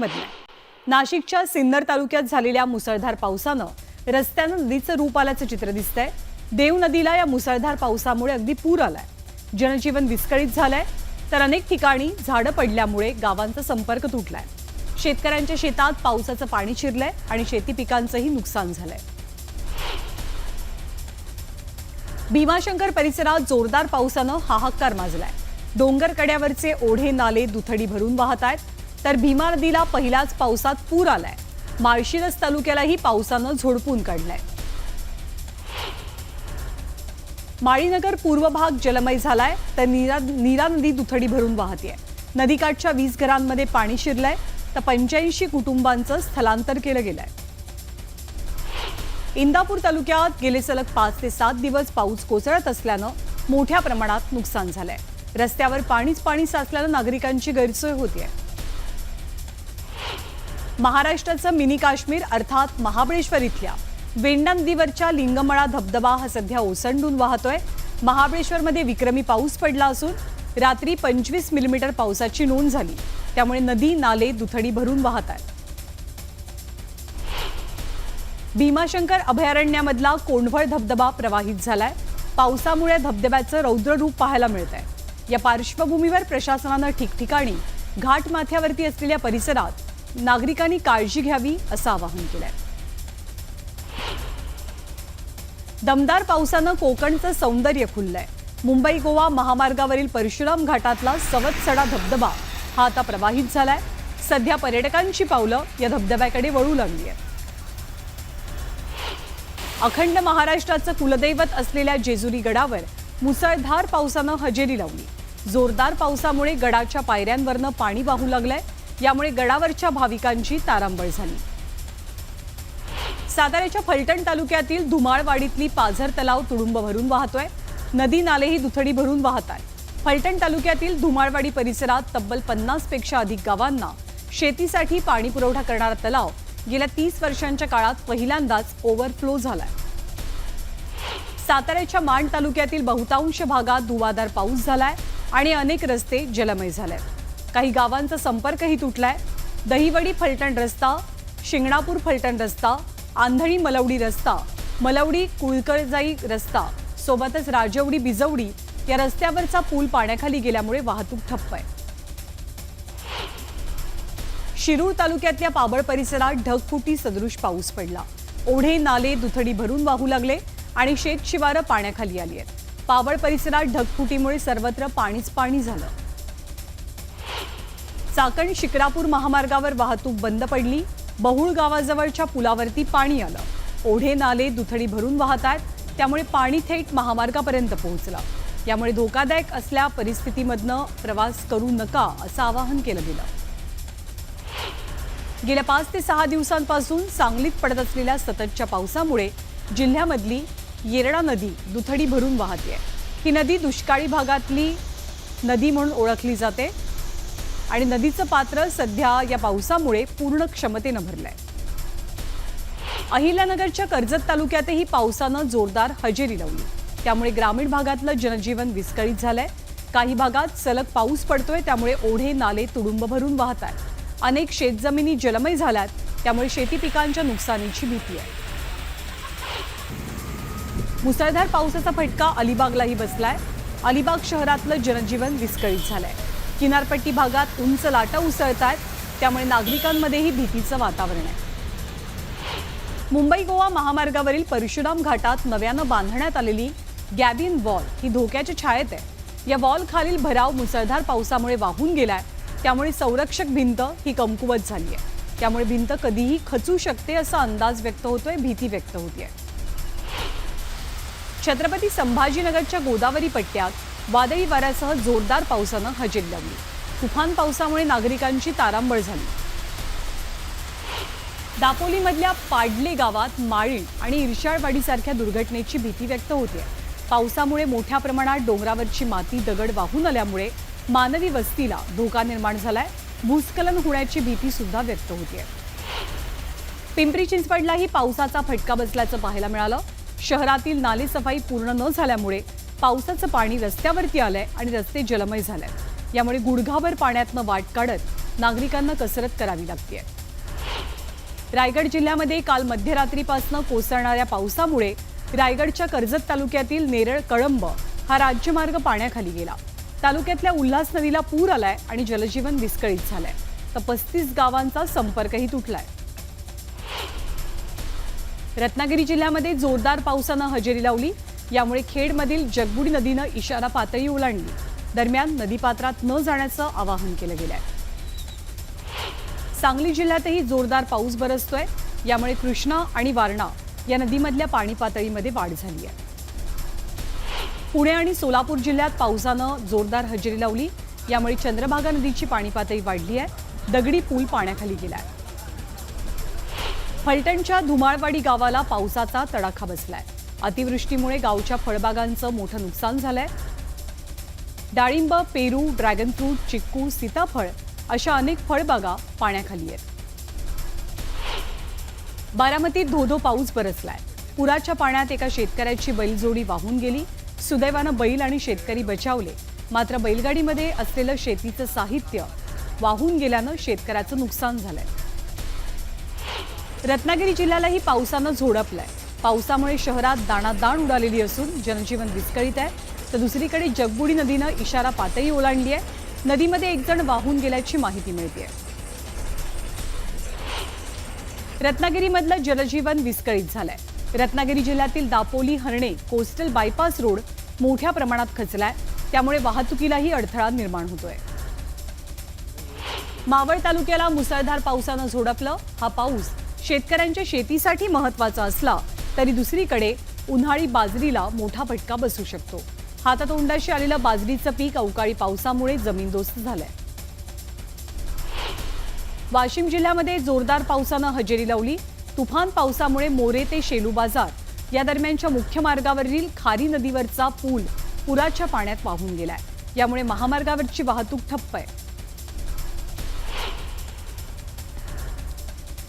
नाशिकमधल्या नाशिकच्या सिन्नर तालुक्यात झालेल्या मुसळधार पावसानं रस्त्यानं नदीचं रूप आल्याचं चित्र दिसतंय। देव नदीला या मुसळधार पावसामुळे अगदी पूर आलाय। जनजीवन विस्कळीत झालंय, तर अनेक ठिकाणी झाडं पडल्यामुळे गावांचा संपर्क तुटलाय। शेतकऱ्यांच्या शेतात पावसाचं पाणी शिरलंय आणि शेती पिकांचंही नुकसान झालंय। भीमाशंकर परिसरात जोरदार पावसानं हाहाकार माजलाय। डोंगर कड्यावरचे ओढे नाले दुथडी भरून वाहत आहेत, तर भीमा नदीला पहिल्याच पावसात पूर आलाय। माळशिरस तालुक्यालाही पावसानं झोडपून काढलाय। माळीनगर पूर्व भाग जलमय झालाय, तर नीरा नदी दुथडी भरून वाहतेय। नदीकाठच्या 20 घरांमध्ये पाणी शिरलंय, तर 85 कुटुंबांचं स्थलांतर केलं गेलंय। इंदापूर तालुक्यात गेले सलग 5 ते 7 दिवस पाऊस कोसळत असल्यानं मोठ्या प्रमाणात नुकसान झालंय। रस्त्यावर पाणीच पाणी साचल्यानं नागरिकांची गैरसोय होतीये। महाराष्ट्राचं मिनी काश्मीर अर्थात महाबळेश्वर इथल्या वेंडा नदीवरच्या लिंगमळा धबधबा हा सध्या ओसंडून वाहतोय। महाबळेश्वरमध्ये विक्रमी पाऊस पडला असून रात्री 25 मिलीमीटर पावसाची नोंद झाली, त्यामुळे नदी नाले दुथडी भरून वाहत आहेत। भीमाशंकर अभयारण्यामधला कोंढवळ धबधबा प्रवाहित झालाय। पावसामुळे धबधब्याचं रौद्र रूप पाहायला मिळतंय। या पार्श्वभूमीवर प्रशासनानं ठिकठिकाणी घाट माथ्यावरती असलेल्या परिसरात नागरिकांनी काळजी घ्यावी असं आवाहन केलंय। दमदार पावसानं कोकणचं सौंदर्य खुललंय। मुंबई गोवा महामार्गावरील परशुराम घाटातला सवतसडा धबधबा हा आता प्रवाहित झालाय। सध्या पर्यटकांची पावलं या धबधब्याकडे वळू लागली आहेत। अखंड महाराष्ट्राचं कुलदैवत असलेल्या जेजुरी गडावर मुसळधार पावसानं हजेरी लावली। जोरदार पावसामुळे गडाच्या पायऱ्यांवरनं पाणी वाहू लागलंय, यामुळे गडावरच्या भाविकांची तारांबळ झाली। साताऱ्याच्या फलटण तालुक्यातील धुमाळवाडीतली पाझर तलाव तुडुंब भरून वाहतोय। नदी नालेही दुथडी भरून वाहत आहेत। फलटण तालुक्यातील धुमाळवाडी परिसरात तब्बल 50 पेक्षा अधिक गावांना शेतीसाठी पाणी पुरवठा करणारा तलाव गेल्या 30 वर्षांच्या काळात पहिल्यांदाच ओव्हरफ्लो झालाय। साताऱ्याच्या माण तालुक्यातील बहुतांश भागात धुवाधार पाऊस झालाय आणि अनेक रस्ते जलमय झाले। काही गावांचा संपर्कही तुटलाय। दहिवडी फलटण रस्ता, शिंगणापूर फलटण रस्ता, आंधळी मलवडी रस्ता, मलवडी कुळकळजाई रस्ता सोबतच राजवडी बिजवडी या रस्त्यावरचा पूल पाण्याखाली गेल्यामुळे वाहतूक ठप्प आहे। शिरूर तालुक्यातल्या पाबळ परिसरात ढगफुटी सदृश पाऊस पडला। ओढे नाले दुथडी भरून वाहू लागले आणि शेतशिवारं पाण्याखाली आली आहेत। पाबळ परिसरात ढगफुटीमुळे सर्वत्र पाणीच पाणी झालं। चाकण शिक्रापूर महामार्गावर वाहतूक बंद पडली। बहुळ गावाजवळच्या पुलावरती पाणी आलं। ओढे नाले दुथडी भरून वाहत आहेत, त्यामुळे पाणी थेट महामार्गापर्यंत पोहोचलं। यामुळे धोकादायक असल्या परिस्थितीमधनं प्रवास करू नका असं आवाहन केलं गेलं। गेल्या 5 ते 6 दिवसांपासून सांगलीत पडत असलेल्या सततच्या पावसामुळे जिल्ह्यामधली येरडा नदी दुथडी भरून वाहते। ही नदी दुष्काळी भागातली नदी म्हणून ओळखली जाते आणि नदीचं पात्र सध्या या पावसामुळे पूर्ण क्षमतेनं भरलंय। अहिल्यानगरच्या कर्जत तालुक्यातही पावसानं जोरदार हजेरी लावली, त्यामुळे ग्रामीण भागातलं जनजीवन विस्कळीत झालंय। काही भागात सलग पाऊस पडतोय, त्यामुळे ओढे नाले तुडुंब भरून वाहत आहेत। अनेक शेतजमिनी जलमय झाल्यात, त्यामुळे शेती पिकांच्या नुकसानीची भीती आहे। मुसळधार पावसाचा फटका अलिबागलाही बसलाय। अलिबाग शहरातलं जनजीवन विस्कळीत झालंय। किनारपट्टी भागात उंच लाटा उसळतायत, त्यामुळे नागरिकांमध्येही भीतीचं वातावरण आहे। मुंबई गोवा महामार्गावरील परशुराम घाटात नव्यानं बांधण्यात आलेली गॅबिन वॉल ही धोक्याच्या छायेत आहे। या वॉल खालील भराव मुसळधार पावसामुळे वाहून गेलाय, त्यामुळे संरक्षक भिंत ही कमकुवत झाली आहे। त्यामुळे भिंत कधीही खचू शकते असा अंदाज व्यक्त होतोय, भीती व्यक्त होतीये। छत्रपती संभाजीनगरच्या गोदावरी पट्ट्यात वादळी वाऱ्यासह जोरदार पावसानं हजेरी लावली। तुफान पावसामुळे नागरिकांची तारांबळ झाली। दापोलीमधल्या पाडले गावात माळी आणि इर्शाळवाडीसारख्या दुर्घटनेची भीती व्यक्त होते। पावसामुळे मोठ्या प्रमाणात डोंगरावरची माती दगड वाहून आल्यामुळे मानवी वस्तीला धोका निर्माण झालाय। भूस्खलन होण्याची भीती सुद्धा व्यक्त होते। पिंपरी चिंचवडलाही पावसाचा फटका बसल्याचं पाहायला मिळालं। शहरातील नालेसफाई पूर्ण न झाल्यामुळे पावसाचं पाणी रस्त्यावरती आलंय आणि रस्ते जलमय झाले। यामुळे गुडघाभर पाण्यातनं वाट काढत नागरिकांना कसरत करावी लागते। रायगड जिल्ह्यामध्ये काल मध्यरात्रीपासून कोसळणाऱ्या पावसामुळे रायगडच्या कर्जत तालुक्यातील नेरळ कळंब हा राज्यमार्ग पाण्याखाली गेला। तालुक्यातल्या उल्हास नदीला पूर आलाय आणि जनजीवन विस्कळीत झालंय, तर 35 गावांचा संपर्कही तुटलाय। रत्नागिरी जिल्ह्यामध्ये जोरदार पावसानं हजेरी लावली, यामुळे खेडमधील जगबुडी नदीनं इशारा पातळी ओलांडली। दरम्यान नदीपात्रात न जाण्याचं आवाहन केलं गेलंय। सांगली जिल्ह्यातही जोरदार पाऊस बरसतोय, यामुळे कृष्णा आणि वारणा या नदीमधल्या पाणी पातळीमध्ये वाढ झाली आहे। पुणे आणि सोलापूर जिल्ह्यात पावसानं जोरदार हजेरी लावली, यामुळे चंद्रभागा नदीची पाणी पातळी वाढली आहे। दगडी पूल पाण्याखाली गेलाय। फलटणच्या धुमाळवाडी गावाला पावसाचा तडाखा बसलाय। अतिवृष्टीमुळे गावच्या फळबागांचं मोठं नुकसान झालंय। डाळिंब, पेरू, ड्रॅगन फ्रूट, चिक्कू, सीताफळ अशा अनेक फळबागा पाण्याखाली आहेत। बारामतीत धोधो पाऊस बरसलाय। पुराच्या पाण्यात एका शेतकऱ्याची बैलजोडी वाहून गेली। सुदैवानं बैल आणि शेतकरी बचावले, मात्र बैलगाडीमध्ये असलेलं शेतीचं साहित्य वाहून गेल्यानं शेतकऱ्याचं नुकसान झालंय। रत्नागिरी जिल्ह्यालाही पावसानं झोडपलंय। पावसामुळे शहरात दाणादाण उडालेली असून जनजीवन विस्कळीत आहे, तर दुसरीकडे जगबुडी नदीनं इशारा पातळी ओलांडली आहे। नदीमध्ये एक जण वाहून गेल्याची माहिती मिळते। रत्नागिरीमधलं जनजीवन विस्कळीत झालंय। रत्नागिरी जिल्ह्यातील दापोली हरणे कोस्टल बायपास रोड मोठ्या प्रमाणात खचलाय, त्यामुळे वाहतुकीलाही अडथळा निर्माण होतोय। मावळ तालुक्याला मुसळधार पावसानं झोडपलं। हा पाऊस शेतकऱ्यांच्या शेतीसाठी महत्त्वाचा असला तरी दुसरीकडे उन्हाळी बाजरीला मोठा फटका बसू शकतो। हातातोंडाशी आलेलं बाजरीचं पीक अवकाळी पावसामुळे जमीनदोस्त झालंय। वाशिम जिल्ह्यामध्ये जोरदार पावसानं हजेरी लावली। तुफान पावसामुळे मोरे ते शेलू बाजार या दरम्यानच्या मुख्य मार्गावरील खारी नदीवरचा पूल पुराच्या पाण्यात वाहून गेलाय, यामुळे महामार्गावरची वाहतूक ठप्प आहे।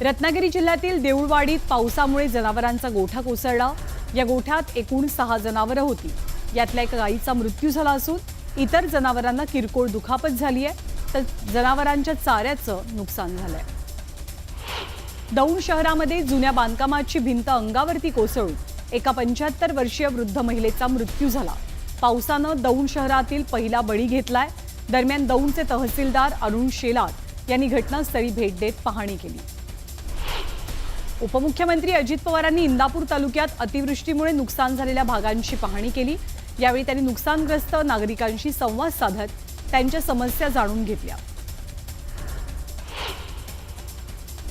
रत्नागिरी जिल्ह्यातील देऊळवाडीत पावसामुळे जनावरांचा गोठा कोसळला। या गोठ्यात एकूण 6 जनावरं होती, यातल्या एका गायीचा मृत्यू झाला असून इतर जनावरांना किरकोळ दुखापत झाली आहे, तर जनावरांच्या चाऱ्याचं नुकसान झालंय। दौंड शहरामध्ये जुन्या बांधकामाची भिंत अंगावरती कोसळून एका 75 वर्षीय वृद्ध महिलेचा मृत्यू झाला। पावसानं दौंड शहरातील पहिला बळी घेतलाय। दरम्यान दौंडचे तहसीलदार अरुण शेलार यांनी घटनास्थळी भेट देत पाहणी केली। उपमुख्यमंत्री अजित पवारांनी इंदापूर तालुक्यात अतिवृष्टीमुळे नुकसान झालेल्या भागांची पाहणी केली। यावेळी त्यांनी नुकसानग्रस्त नागरिकांशी संवाद साधत त्यांच्या समस्या जाणून घेतल्या।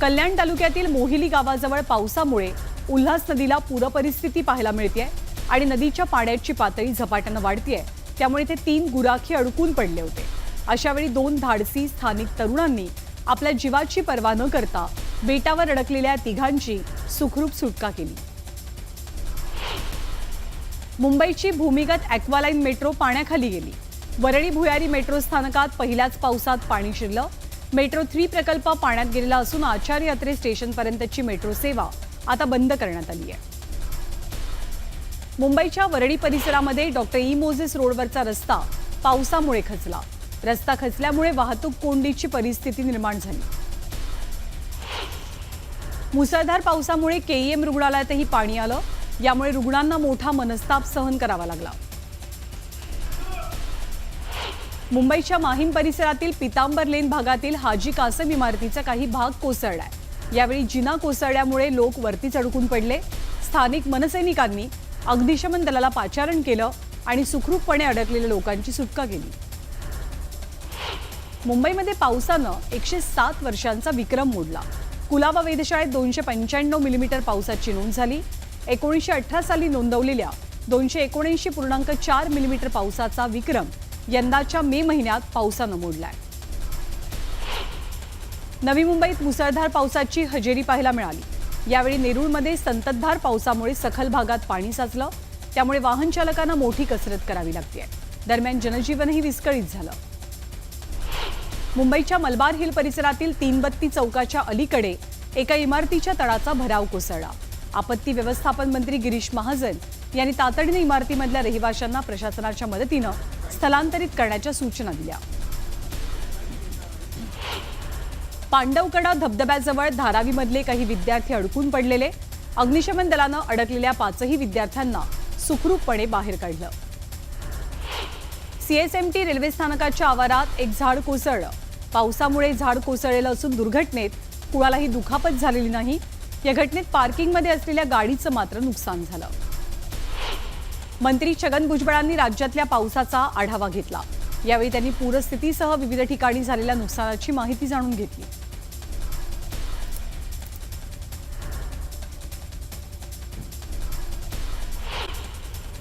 कल्याण तालुक्यातील मोहिली गावाजवळ पावसामुळे उल्हास नदीला पूरपरिस्थिती पाहायला मिळते आणि नदीच्या पाण्याची पातळी झपाट्यानं वाढतेय, त्यामुळे ते 3 गुराखी अडकून पडले होते। अशावेळी 2 धाडसी स्थानिक तरुणांनी आपल्या जीवाची पर्वा न करता बेटावर अडकलेल्या तिघांची सुखरूप सुटका केली। मुंबईची भूमिगत ॲक्वालाईन मेट्रो पाण्याखाली गेली। वरळी भुयारी मेट्रो स्थानकात पहिल्याच पावसात पाणी शिरलं। मेट्रो 3 प्रकल्प पाण्यात गेलेला असून आचार्य यात्रे स्टेशनपर्यंतची मेट्रो सेवा आता बंद करण्यात आली आहे। मुंबईच्या वरळी परिसरामध्ये डॉक्टर ई मोझेस रोडवरचा रस्ता पावसामुळे खचला। रस्ता खचल्यामुळे वाहतूक कोंडीची परिस्थिती निर्माण झाली। मुसळधार पावसामुळे केईएम रुग्णालयातही पाणी आलं, यामुळे रुग्णांना मोठा मनस्ताप सहन करावा लागला। मुंबईच्या माहीम परिसरातील पितांबर लेन भागातील हाजी कासम इमारतीचा काही भाग कोसळलाय। यावेळी जिना कोसळल्यामुळे लोक वरतीच अडकून पडले। स्थानिक मनसैनिकांनी अग्निशमन दलाला पाचारण केलं आणि सुखरूपपणे अडकलेल्या लोकांची सुटका केली। मुंबईमध्ये पावसानं 107 वर्षांचा विक्रम मोडला। कुलाबा वेधशाळेत 295 मिलीमीटर पावसाची नोंद झाली। 1918 साली नोंदवलेल्या 279.4 मिलीमीटर पावसाचा विक्रम यंदाच्या मे महिन्यात पावसानं मोडलाय। नवी मुंबईत मुसळधार पावसाची हजेरी पाहायला मिळाली। यावेळी नेरूळमध्ये संततधार पावसामुळे सखल भागात पाणी साचलं, त्यामुळे वाहन चालकांना मोठी कसरत करावी लागते। दरम्यान जनजीवनही विस्कळीत झालं। मुंबईच्या मलबार हिल परिसरातील तीनबत्ती चौकाच्या अलीकडे एका इमारतीच्या तळाचा भराव कोसळला। आपत्ती व्यवस्थापन मंत्री गिरीश महाजन यांनी तातडीने इमारतीमधल्या रहिवाशांना प्रशासनाच्या मदतीने स्थलांतरित करण्याच्या सूचना दिल्या। पांडवकडा धबधब्याजवळ धारावीमधले काही विद्यार्थी अडकून पडलेले. अग्निशमन दलानं अडकलेल्या 5ही विद्यार्थ्यांना सुखरूपपणे बाहेर काढलं. सीएसएमटी रेल्वे स्थानकाच्या आवारात एक झाड कोसळलं. पावसामुळे झाड कोसळलेलं असून दुर्घटनेत कुणालाही दुखापत झालेली नाही. या घटनेत पार्किंगमध्ये असलेल्या गाडीचं मात्र नुकसान झालं. मंत्री छगन भुजबळांनी राज्यातल्या पावसाचा आढावा घेतला. यावेळी त्यांनी पूरस्थितीसह विविध ठिकाणी झालेल्या नुकसानाची माहिती जाणून घेतली.